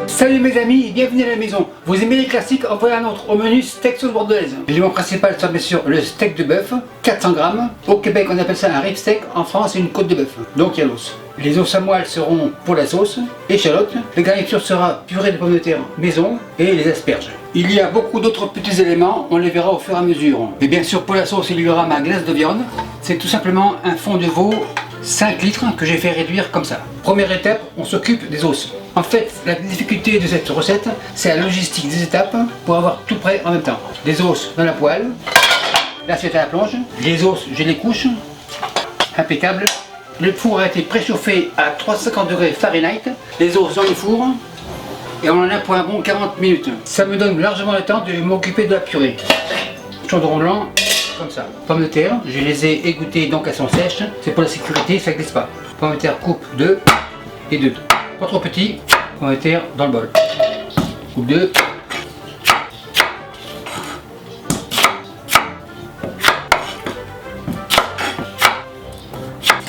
Salut mes amis et bienvenue à la maison. Vous aimez les classiques? Envoyez un autre au menu steak sauce bordelaise. L'élément principal sera bien sûr le steak de bœuf, 400 grammes. Au Québec on appelle ça un rib steak, en France c'est une côte de bœuf. Donc il y a l'os. Les os à moelle seront pour la sauce, échalote. La garniture sera purée de pommes de terre maison et les asperges. Il y a beaucoup d'autres petits éléments, on les verra au fur et à mesure. Et bien sûr pour la sauce il y aura ma glace de viande. C'est tout simplement un fond de veau 5 litres que j'ai fait réduire comme ça. Première étape, on s'occupe des os. En fait, la difficulté de cette recette, c'est la logistique des étapes pour avoir tout prêt en même temps. Les os dans la poêle, l'assiette à la plonge, les os, je les couche, impeccable. Le four a été préchauffé à 350 degrés Fahrenheit, les os dans le four, et on en a pour un bon 40 minutes. Ça me donne largement le temps de m'occuper de la purée. Chaudron blanc, comme ça. Pommes de terre, je les ai égouttées donc elles sont sèches, c'est pour la sécurité, ça glisse pas. Pommes de terre coupe 2 et 2. Pas trop petit, pommes de terre dans le bol. Coupe 2.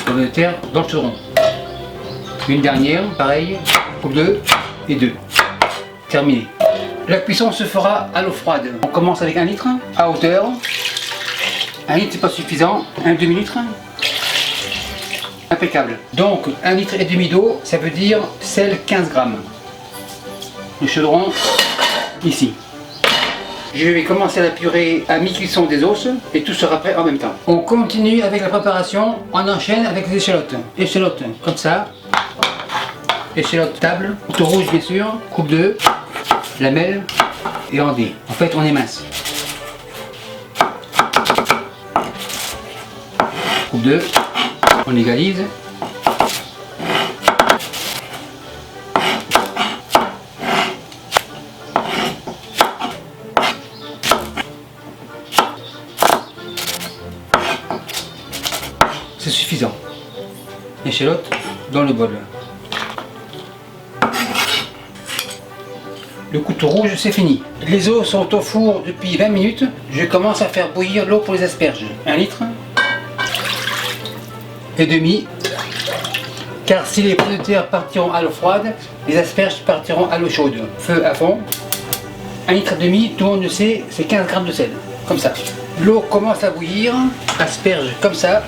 Pommes de terre dans le chaudron. Une dernière, pareil, coupe 2 et 2. Terminé. La cuisson se fera à l'eau froide. On commence avec 1 litre à hauteur. 1 litre c'est pas suffisant, un demi-litre. Impeccable. Donc 1 litre et demi d'eau, ça veut dire sel 15 grammes. Le chaudron ici. Je vais commencer la purée à mi-cuisson des os et tout sera prêt en même temps. On continue avec la préparation, on enchaîne avec les échalotes. Échalotes comme ça. Échalote table, couteau rouge bien sûr, coupe 2, lamelle et en dés. En fait on est mince. Coupe 2, on égalise. C'est suffisant. Échalote dans le bol. Le couteau rouge, c'est fini. Les os sont au four depuis 20 minutes. Je commence à faire bouillir l'eau pour les asperges. 1 litre et demi. Car si les pommes de terre partiront à l'eau froide, les asperges partiront à l'eau chaude. Feu à fond. 1 litre et demi, tout le monde le sait, c'est 15 grammes de sel. Comme ça. L'eau commence à bouillir. Asperges comme ça.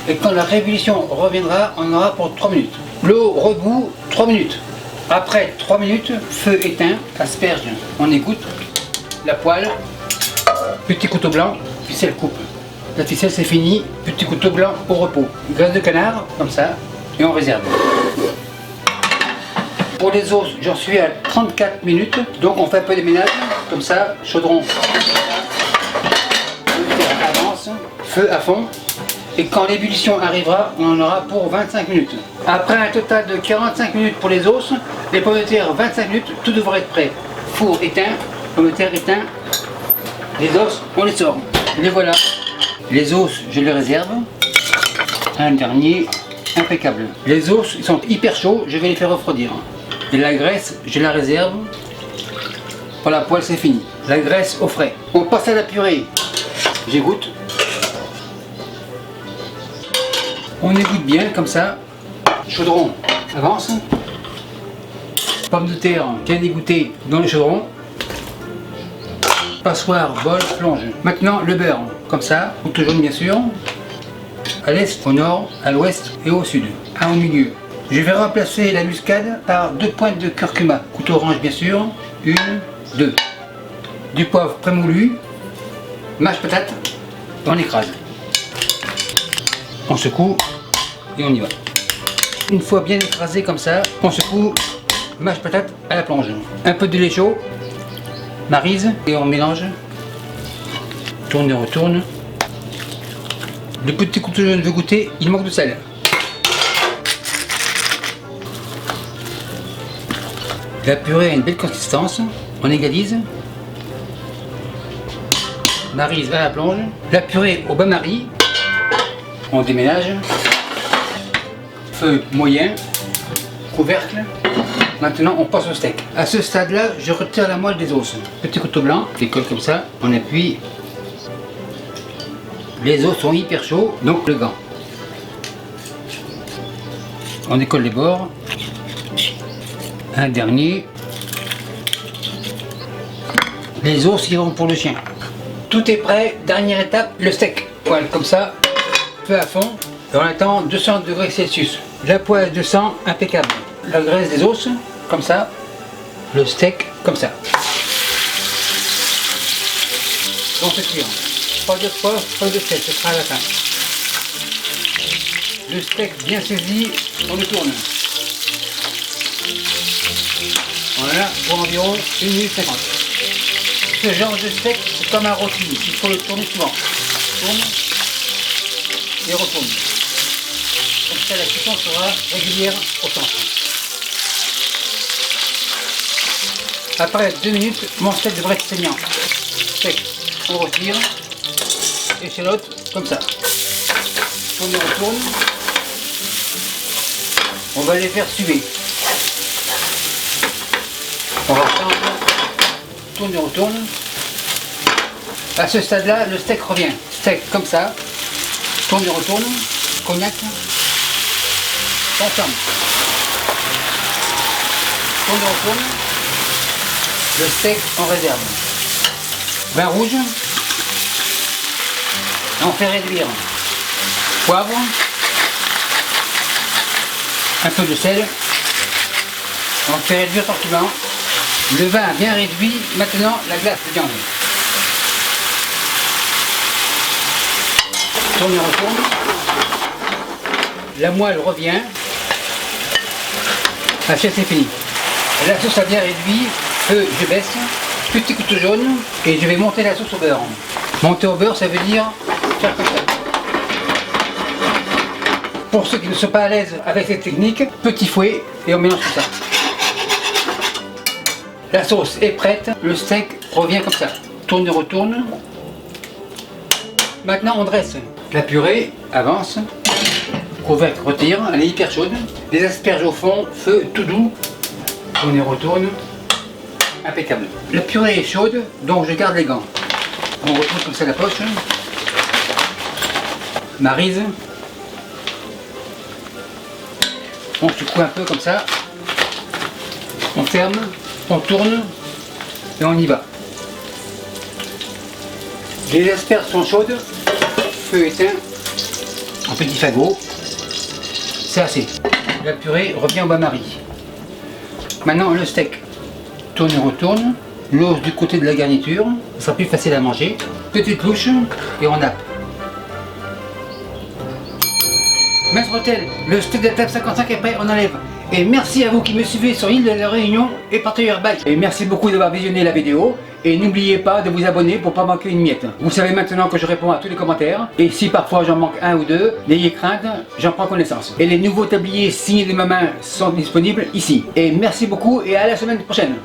Et quand la réébullition reviendra, on aura pour 3 minutes. L'eau rebout 3 minutes. Après 3 minutes, feu éteint, asperge, on égoutte, la poêle, petit couteau blanc, ficelle coupe. La ficelle c'est fini, petit couteau blanc au repos. Graisse de canard, comme ça, et on réserve. Pour les os, j'en suis à 34 minutes, donc on fait un peu de ménage, comme ça, chaudron. Avance, feu à fond. Et quand l'ébullition arrivera, on en aura pour 25 minutes. Après un total de 45 minutes pour les os, les pommes de terre 25 minutes, tout devrait être prêt. Four éteint, pommes de terre éteint, les os, on les sort. Les voilà. Les os, je les réserve. Un dernier, impeccable. Les os, ils sont hyper chauds, je vais les faire refroidir. Et la graisse, je la réserve. Pour la poêle, c'est fini. La graisse au frais. On passe à la purée. J'égoutte. On égoutte bien comme ça. Chaudron avance. Pommes de terre bien égouttées dans le chaudron. Passoire, bol, plonge. Maintenant le beurre, comme ça, couteau jaune bien sûr. À l'est, au nord, à l'ouest et au sud. Un au milieu. Je vais remplacer la muscade par 2 pointes de curcuma. Couteau orange bien sûr. 1, 2. Du poivre prémoulu. Mâche patate. On écrase. On secoue et on y va. Une fois bien écrasé comme ça, on secoue, mâche patate à la plonge. Un peu de lait chaud, maryse et on mélange. Tourne et retourne. Le petit couteau jaune veut goûter, il manque de sel. La purée a une belle consistance, on égalise. Maryse à la plonge. La purée au bain-marie. On déménage, feu moyen, couvercle. Maintenant on passe au steak. À ce stade là, je retire la moelle des os. Petit couteau blanc, décolle comme ça, on appuie. Les os sont hyper chauds, donc le gant. On décolle les bords. Un dernier. Les os iront pour le chien. Tout est prêt, dernière étape, le steak. Poêle comme ça, feu à fond, et on attend 200 degrés Celsius. La poêle 200, impeccable. La graisse des os, comme ça. Le steak, comme ça. Dans ce cuir. Pas de poivre, pas de sel, ce sera à la fin. Le steak bien saisi, on le tourne. Voilà, pour environ 1 minute 50. Ce genre de steak, c'est comme un rôti, il faut le tourner souvent. Tourne et retourne. Comme ça, la cuisson sera régulière au centre. Après 2 minutes, mon steak devrait être saignant. Steak, on retire. Échalote, comme ça. On y retourne. On va les faire suer. On va prendre, tourne et retourne. À ce stade-là, le steak revient. Steak comme ça. Tourne et retourne. Cognac. Ensemble. Tourne et retourne. Le steak en réserve. Vin rouge. Et on fait réduire. Poivre. Un peu de sel. On fait réduire tranquillement. Le vin bien réduit. Maintenant la glace de viande. Tourne et retourne. La moelle revient. La chaise est finie. La sauce a bien réduit. Feu, je baisse. Petit couteau jaune. Et je vais monter la sauce au beurre. Monter au beurre, ça veut dire faire comme ça. Pour ceux qui ne sont pas à l'aise avec cette technique, petit fouet et on mélange tout ça. La sauce est prête, le steak revient comme ça. Tourne et retourne. Maintenant on dresse. La purée avance. Couvercle retire, elle est hyper chaude. Les asperges au fond, feu tout doux. Tourne et retourne. Impeccable. La purée est chaude, donc je garde les gants. On retrouve comme ça la poche. Maryse. On secoue un peu comme ça. On ferme, on tourne et on y va. Les asperges sont chaudes. Feu éteint. En petit fagot. C'est assez. La purée revient au bain-marie. Maintenant le steak. Tourne et retourne. L'os du côté de la garniture. Ça sera plus facile à manger. Petite louche et on nappe. Maître Hôtel, le steak de la table 55 est prêt, on enlève. Et merci à vous qui me suivez sur l'île de la Réunion et partenaire Bike. Et merci beaucoup d'avoir visionné la vidéo. Et n'oubliez pas de vous abonner pour ne pas manquer une miette. Vous savez maintenant que je réponds à tous les commentaires. Et si parfois j'en manque un ou deux, n'ayez crainte, j'en prends connaissance. Et les nouveaux tabliers signés de ma main sont disponibles ici. Et merci beaucoup et à la semaine prochaine.